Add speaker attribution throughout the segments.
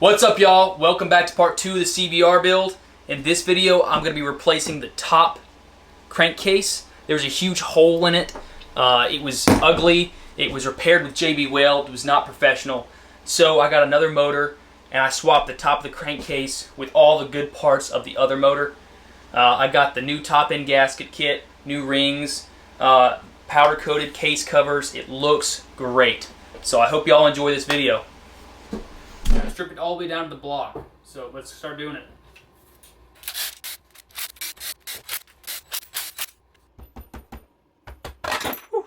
Speaker 1: What's up, y'all? Welcome back to part 2 of the CBR build. In this video, I'm going to be replacing the top crankcase. There was a huge hole in it. It was ugly. It was repaired with JB Weld. It was not professional. So I got another motor and I swapped the top of the crankcase with all the good parts of the other motor. I got the new top end gasket kit, new rings, powder coated case covers. It looks great. So I hope y'all enjoy this video. Gotta strip it all the way down to the block. So let's start doing it. Whew.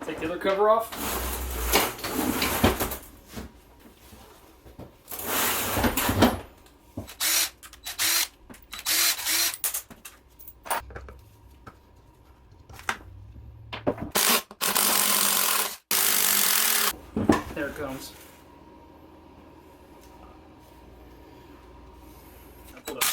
Speaker 1: Take the other cover off. There it comes. Now pull it up.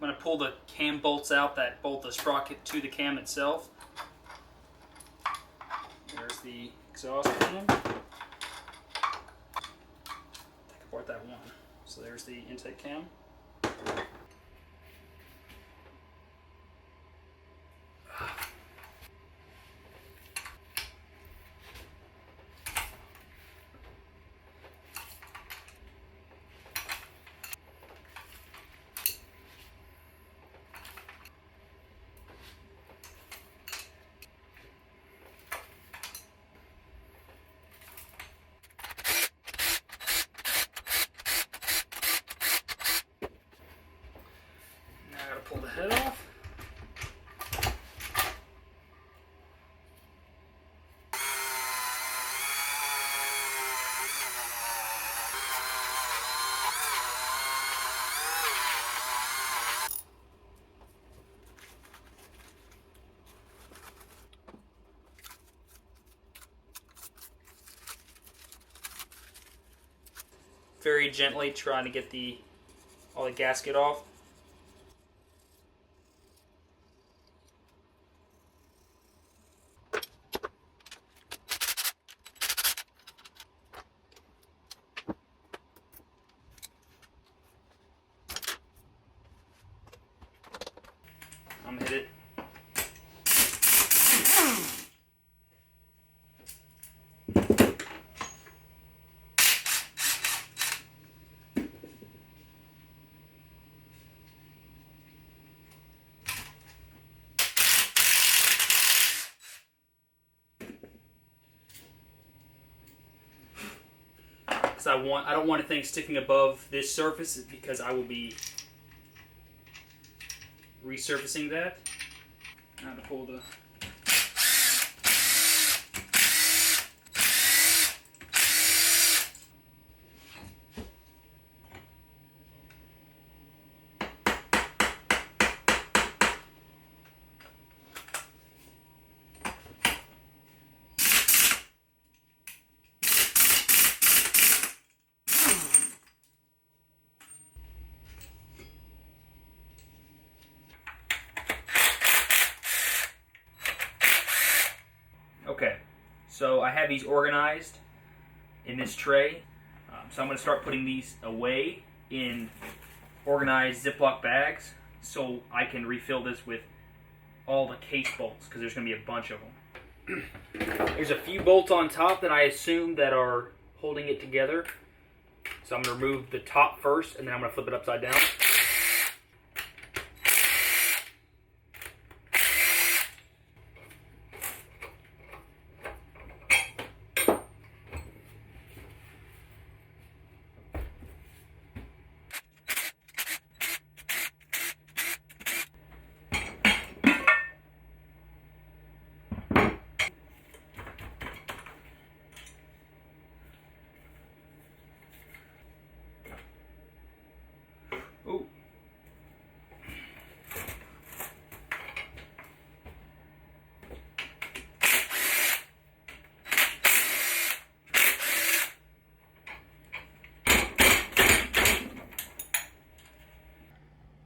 Speaker 1: I'm going to pull the cam bolts out that bolt the sprocket to the cam itself. There's the exhaust cam. Take apart that one. So there's the intake cam. Pull the head off. Very gently trying to get all the gasket off. I'm gonna hit it. Because I don't want anything sticking above this surface because I will be resurfacing that. Now to pull the Okay, so I have these organized in this tray. So I'm going to start putting these away in organized Ziploc bags so I can refill this with all the case bolts because there's going to be a bunch of them. There's a few bolts on top that I assume that are holding it together. So I'm going to remove the top first and then I'm going to flip it upside down. Ooh.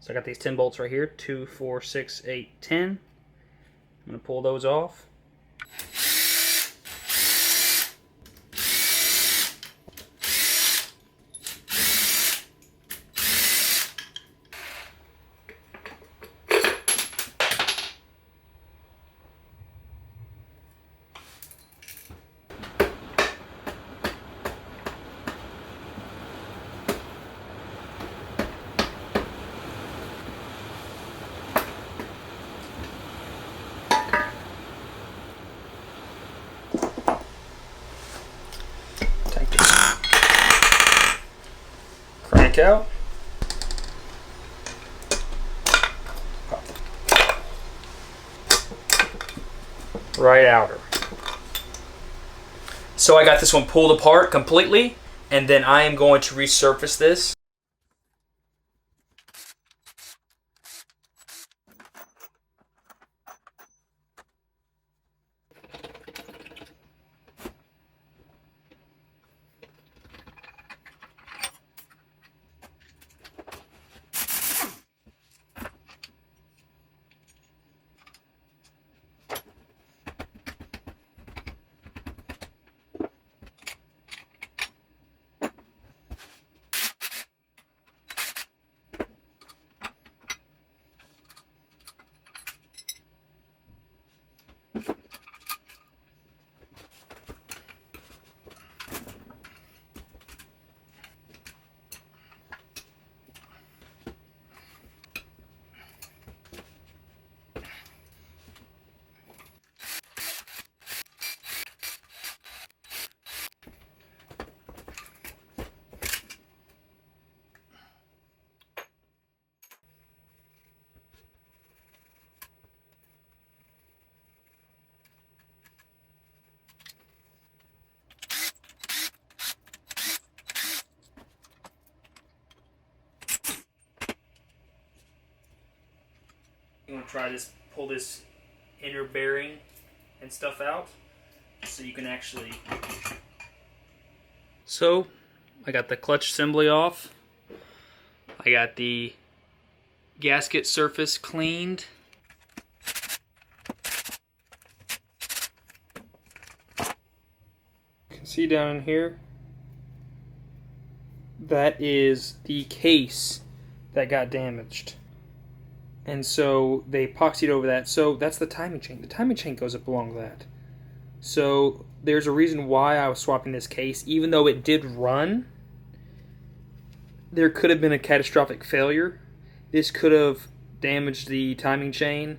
Speaker 1: So I got these 10 bolts right here, 2, 4, 6, 8, 10. I'm going to pull those off. Crank out. Right outer. So I got this one pulled apart completely, and then I am going to resurface this. You want to try this, pull this inner bearing and stuff out so you can actually... So, I got the clutch assembly off. I got the gasket surface cleaned. You can see down in here, that is the case that got damaged. And so they epoxied over that. So that's the timing chain. The timing chain goes up along that. So there's a reason why I was swapping this case. Even though it did run, there could have been a catastrophic failure. This could have damaged the timing chain,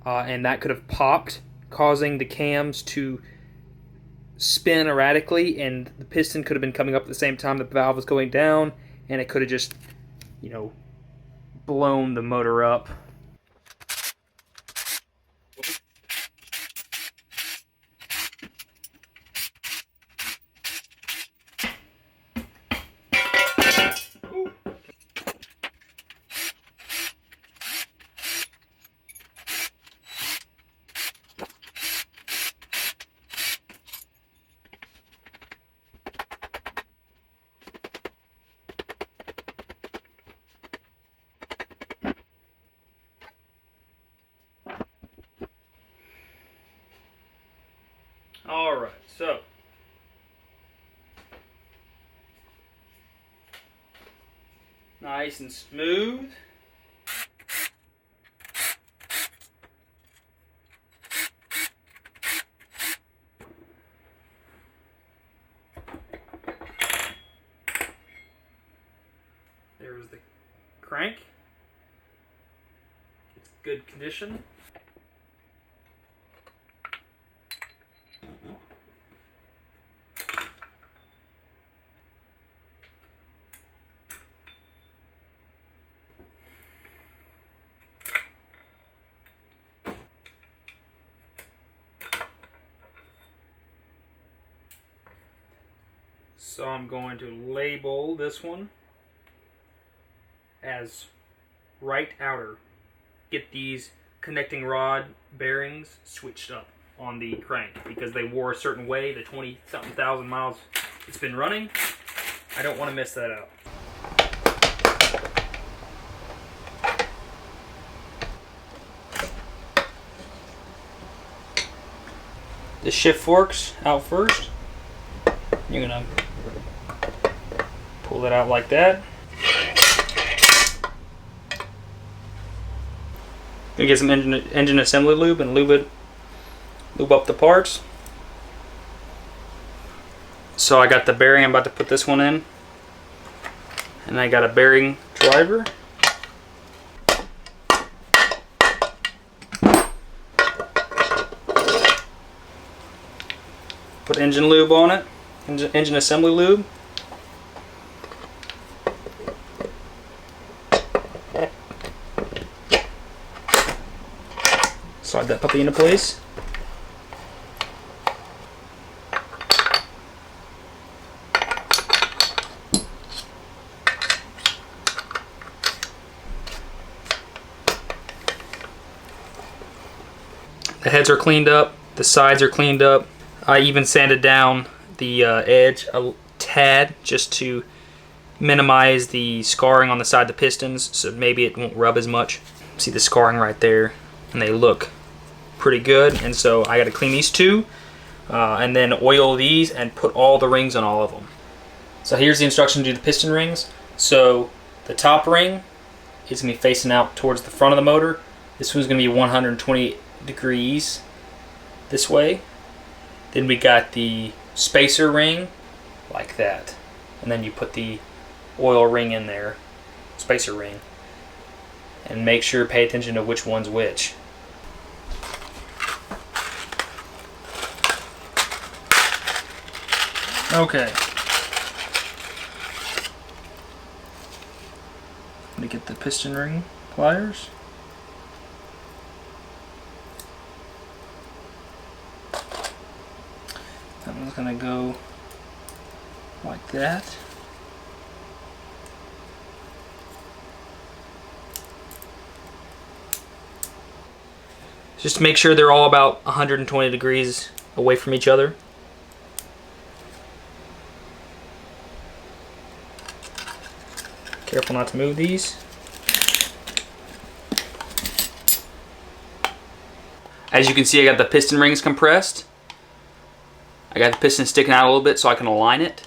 Speaker 1: and that could have popped, causing the cams to spin erratically, and the piston could have been coming up at the same time the valve was going down, and it could have just, you know, blown the motor up. Alright, so nice and smooth. There's the crank. It's good condition. So I'm going to label this one as right outer. Get these connecting rod bearings switched up on the crank because they wore a certain way the 20-something thousand miles it's been running. I don't want to miss that out. the shift forks out first. You're gonna pull it out like that. Gonna get some engine assembly lube and lube up the parts. So I got the bearing. I'm about to put this one in, and I got a bearing driver. Put engine lube on it, engine assembly lube. Slide that puppy into place. The heads are cleaned up, the sides are cleaned up. I even sanded down the edge a tad just to minimize the scarring on the side of the pistons, so maybe it won't rub as much. See the scarring right there, and they look pretty good. And so I got to clean these two and then oil these and put all the rings on all of them. So here's the instruction to do the piston rings. So the top ring is going to be facing out towards the front of the motor. This one's going to be 120 degrees this way. Then we got the spacer ring like that, and then you put the oil ring in there, spacer ring, and make sure pay attention to which one's which. Okay. Let me get the piston ring pliers. That one's gonna go like that. Just to make sure they're all about 120 degrees away from each other. Careful not to move these. As you can see, I got the piston rings compressed. I got the piston sticking out a little bit so I can align it.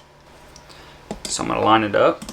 Speaker 1: So I'm going to line it up.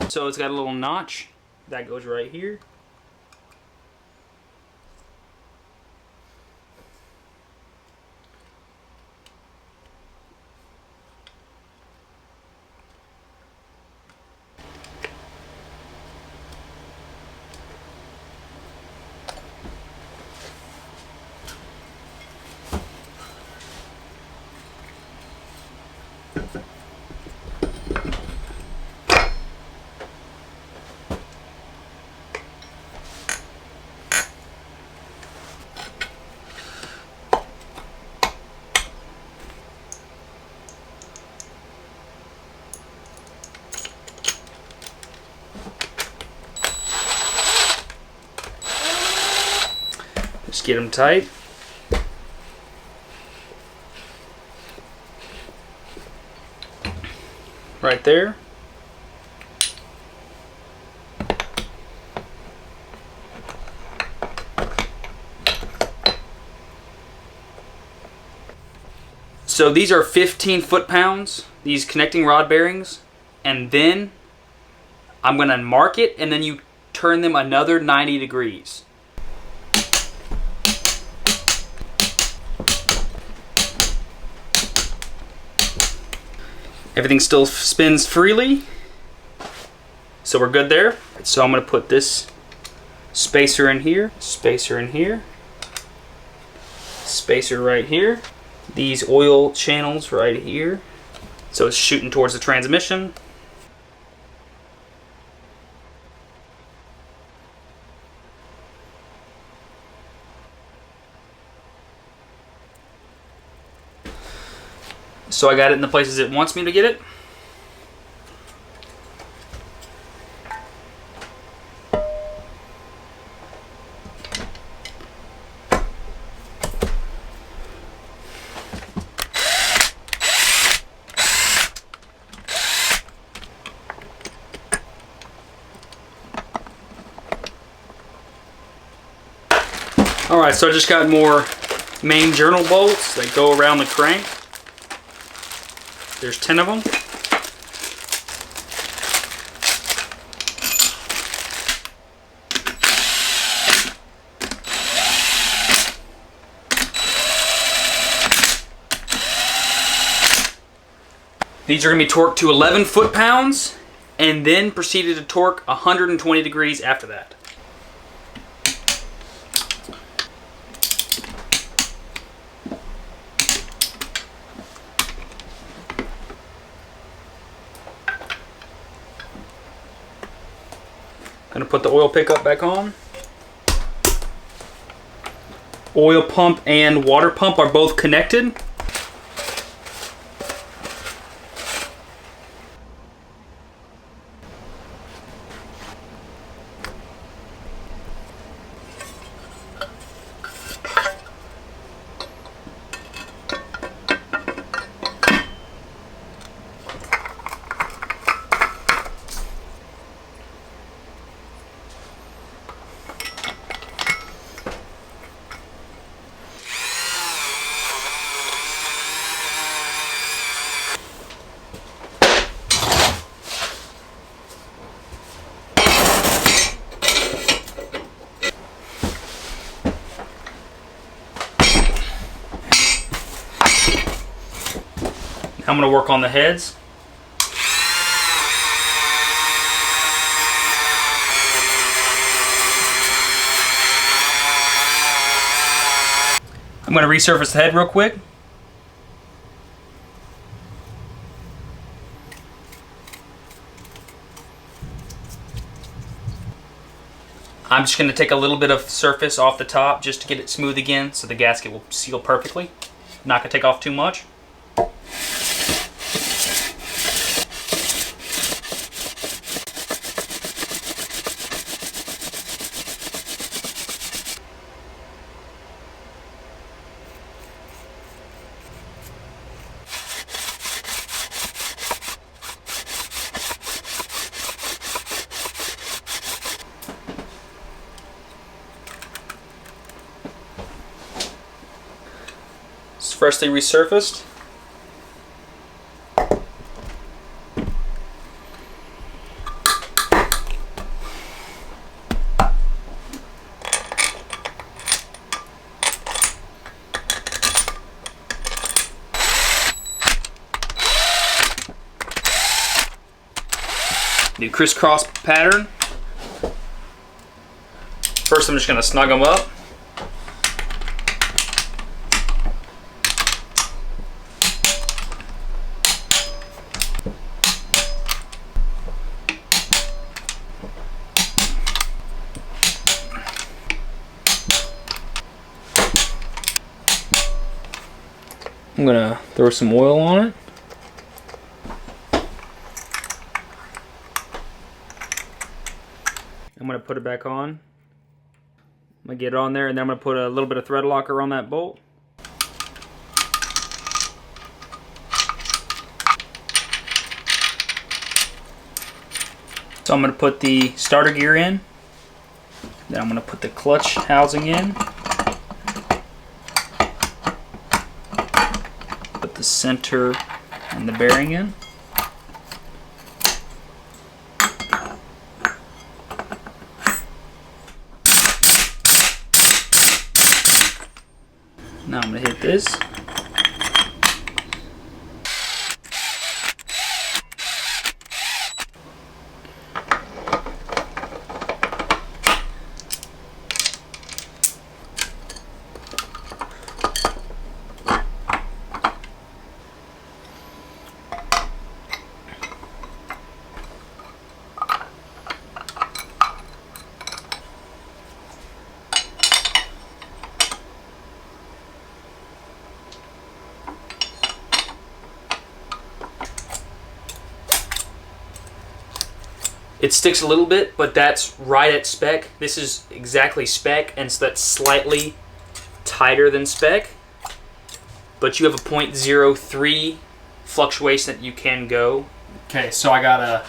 Speaker 1: So it's got a little notch that goes right here. Just get them tight. Right there. So these are 15 foot-pounds, these connecting rod bearings, and then I'm going to mark it, and then you turn them another 90 degrees. Everything still spins freely, so we're good there. So I'm going to put this spacer in here, spacer right here. These oil channels right here. So it's shooting towards the transmission. So I got it in the places it wants me to get it. Alright, so I just got more main journal bolts that go around the crank. There's 10 of them. These are going to be torqued to 11 foot-pounds and then proceeded to torque 120 degrees after that. Gonna put the oil pickup back on. Oil pump and water pump are both connected. I'm going to work on the heads. I'm going to resurface the head real quick. I'm just going to take a little bit of surface off the top just to get it smooth again so the gasket will seal perfectly. Not going to take off too much. It's freshly resurfaced. New crisscross pattern. First I'm just going to snug them up. I'm going to throw some oil on it. I'm going to put it back on. I'm going to get it on there and then I'm going to put a little bit of thread locker on that bolt. So I'm going to put the starter gear in. Then I'm going to put the clutch housing in. Put the center and the bearing in. Now I'm going to hit this. It sticks a little bit, but that's right at spec. This is exactly spec, and so that's slightly tighter than spec. But you have a 0.03 fluctuation that you can go. Okay, so I got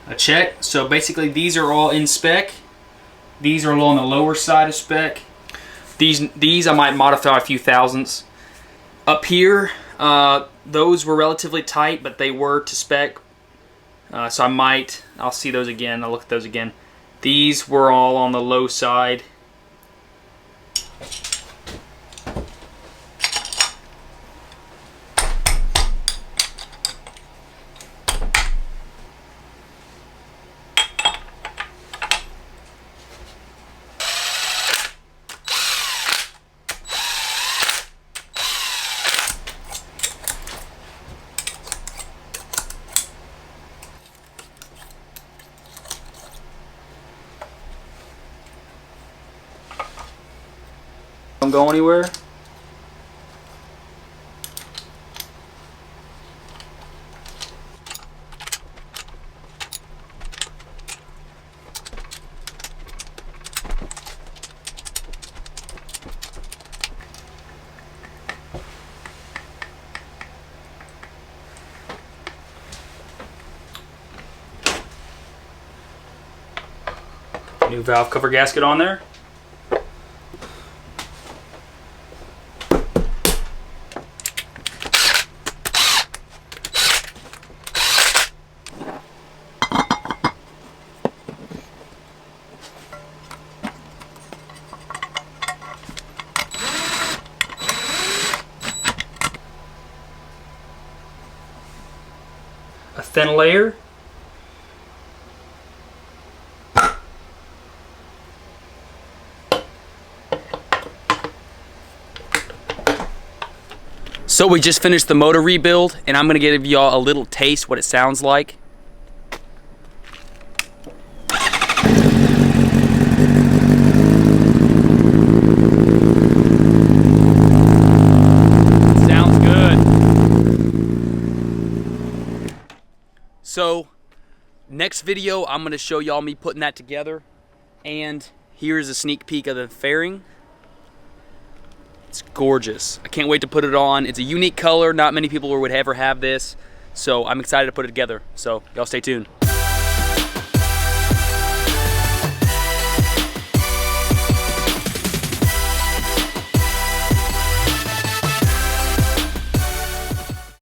Speaker 1: a check. So basically these are all in spec. These are all on the lower side of spec. These I might modify a few thousandths. Up here, those were relatively tight, but they were to spec. So I'll see those again, I'll look at those again. These were all on the low side. Don't go anywhere. New valve cover gasket on there. A thin layer. So we just finished the motor rebuild, and I'm gonna give y'all a little taste what it sounds like. Sounds good. So next video, I'm gonna show y'all me putting that together, and here's a sneak peek of the fairing. It's gorgeous. I can't wait to put it on. It's a unique color. Not many people would ever have this. So I'm excited to put it together. So y'all stay tuned.